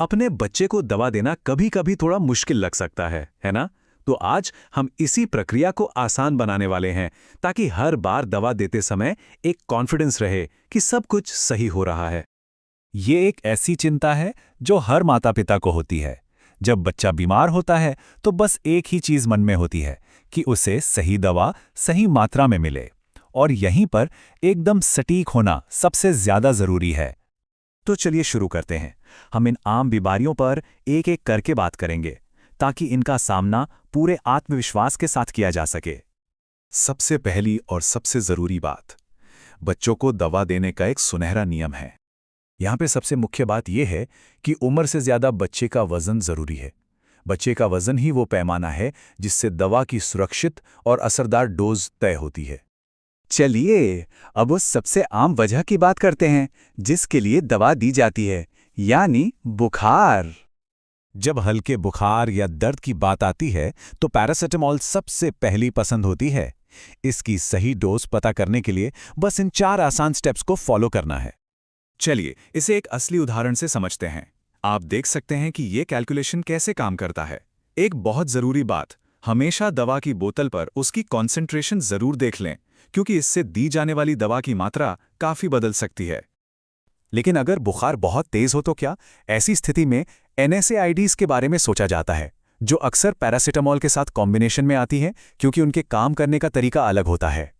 अपने बच्चे को दवा देना कभी-कभी थोड़ा मुश्किल लग सकता है ना? तो आज हम इसी प्रक्रिया को आसान बनाने वाले हैं ताकि हर बार दवा देते समय एक कॉन्फिडेंस रहे कि सब कुछ सही हो रहा है। ये एक ऐसी चिंता है जो हर माता-पिता को होती है। जब बच्चा बीमार होता है तो बस एक ही चीज मन में होती है कि उसे सही दवा सही मात्रा में मिले, और यहीं पर एकदम सटीक होना सबसे ज्यादा जरूरी है। तो चलिए शुरू करते हैं। हम इन आम बीमारियों पर एक एक करके बात करेंगे ताकि इनका सामना पूरे आत्मविश्वास के साथ किया जा सके। सबसे पहली और सबसे जरूरी बात, बच्चों को दवा देने का एक सुनहरा नियम है। यहाँ पे सबसे मुख्य बात यह है कि उम्र से ज्यादा बच्चे का वजन जरूरी है। बच्चे का वजन ही वो पैमाना है जिससे दवा की सुरक्षित और असरदार डोज तय होती है। चलिए अब उस सबसे आम वजह की बात करते हैं जिसके लिए दवा दी जाती है, यानी बुखार। जब हल्के बुखार या दर्द की बात आती है तो पैरासिटामोल सबसे पहली पसंद होती है। इसकी सही डोज पता करने के लिए बस इन 4 आसान स्टेप्स को फॉलो करना है। चलिए इसे एक असली उदाहरण से समझते हैं। आप देख सकते हैं कि ये कैलकुलेशन कैसे काम करता है। एक बहुत जरूरी बात, हमेशा दवा की बोतल पर उसकी कॉन्सेंट्रेशन जरूर देख लें, क्योंकि इससे दी जाने वाली दवा की मात्रा काफी बदल सकती है। लेकिन अगर बुखार बहुत तेज हो तो क्या? ऐसी स्थिति में NSAIDs के बारे में सोचा जाता है, जो अक्सर पैरासिटामोल के साथ कॉम्बिनेशन में आती हैं, क्योंकि उनके काम करने का तरीका अलग होता है।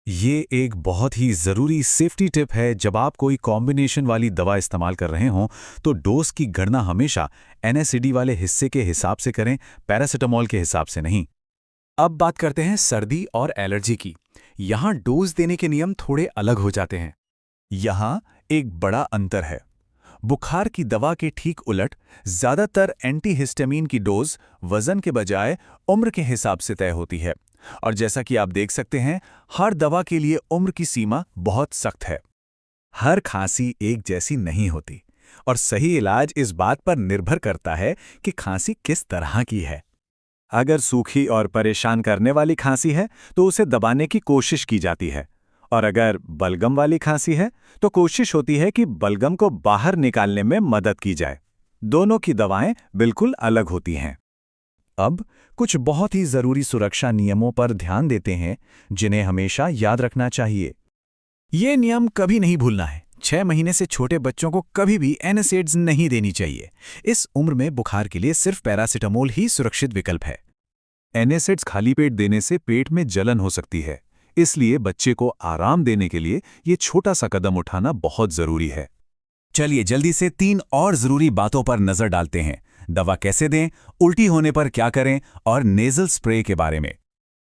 ये एक बहुत ही ज़रूरी सेफ्टी टिप है। जब आप कोई कॉम्बिनेशन वाली दवा इस्तेमाल कर रहे हों तो डोज की गणना हमेशा NSAID वाले हिस्से के हिसाब से करें, पैरासिटामोल के हिसाब से नहीं। अब बात करते हैं सर्दी और एलर्जी की। यहाँ डोज देने के नियम थोड़े अलग हो जाते हैं। यहाँ एक बड़ा अंतर है। बुखार की दवा के ठीक उलट, ज़्यादातर एंटीहिस्टामिन की डोज वजन के बजाय उम्र के हिसाब से तय होती है, और जैसा कि आप देख सकते हैं, हर दवा के लिए उम्र की सीमा बहुत सख्त है। हर खांसी एक जैसी नहीं होती, और सही इलाज इस बात पर निर्भर करता है कि खांसी किस तरह की है। अगर सूखी और परेशान करने वाली खांसी है तो उसे दबाने की कोशिश की जाती है, और अगर बलगम वाली खांसी है तो कोशिश होती है कि बलगम को बाहर निकालने में मदद की जाए। दोनों की दवाएं बिल्कुल अलग होती हैं। अब कुछ बहुत ही जरूरी सुरक्षा नियमों पर ध्यान देते हैं जिन्हें हमेशा याद रखना चाहिए। ये नियम कभी नहीं भूलना है। 6 महीने से छोटे बच्चों को कभी भी NSAIDs नहीं देनी चाहिए। इस उम्र में बुखार के लिए सिर्फ पैरासिटामोल ही सुरक्षित विकल्प है। NSAIDs खाली पेट देने से पेट में जलन हो सकती है, इसलिए बच्चे को आराम देने के लिए ये छोटा सा कदम उठाना बहुत जरूरी है। चलिए जल्दी से 3 और जरूरी बातों पर नजर डालते हैं। दवा कैसे दें, उल्टी होने पर क्या करें, और नेजल स्प्रे के बारे में।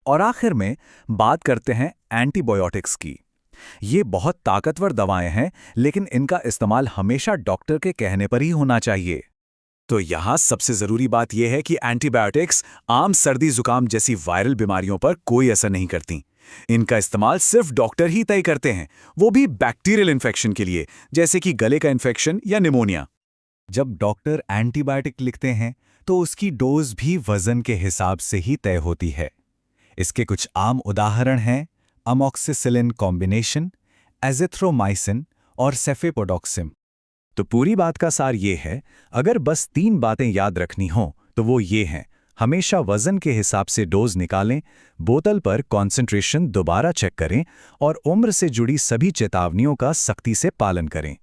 और आखिर में बात करते हैं एंटीबायोटिक्स की। ये बहुत ताकतवर दवाएं हैं, लेकिन इनका इस्तेमाल हमेशा डॉक्टर के कहने पर ही होना चाहिए। तो यहाँ सबसे जरूरी बात यह है कि एंटीबायोटिक्स आम सर्दी जुकाम जैसी वायरल बीमारियों पर कोई असर नहीं करती। इनका इस्तेमाल सिर्फ डॉक्टर ही तय करते हैं, वो भी बैक्टीरियल इन्फेक्शन के लिए, जैसे कि गले का इन्फेक्शन या निमोनिया। जब डॉक्टर एंटीबायोटिक लिखते हैं तो उसकी डोज भी वजन के हिसाब से ही तय होती है। इसके कुछ आम उदाहरण हैं अमॉक्सिसिलिन कॉम्बिनेशन, एजिथ्रोमाइसिन और सेफेपोडॉक्सिम। तो पूरी बात का सार ये है, अगर बस 3 बातें याद रखनी हों तो वो ये हैं: हमेशा वजन के हिसाब से डोज निकालें, बोतल पर कॉन्सेंट्रेशन दोबारा चेक करें, और उम्र से जुड़ी सभी चेतावनियों का सख्ती से पालन करें।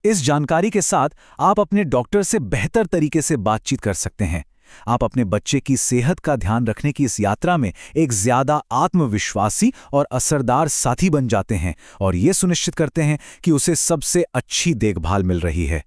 इस जानकारी के साथ आप अपने डॉक्टर से बेहतर तरीके से बातचीत कर सकते हैं। आप अपने बच्चे की सेहत का ध्यान रखने की इस यात्रा में एक ज्यादा आत्मविश्वासी और असरदार साथी बन जाते हैं, और ये सुनिश्चित करते हैं कि उसे सबसे अच्छी देखभाल मिल रही है।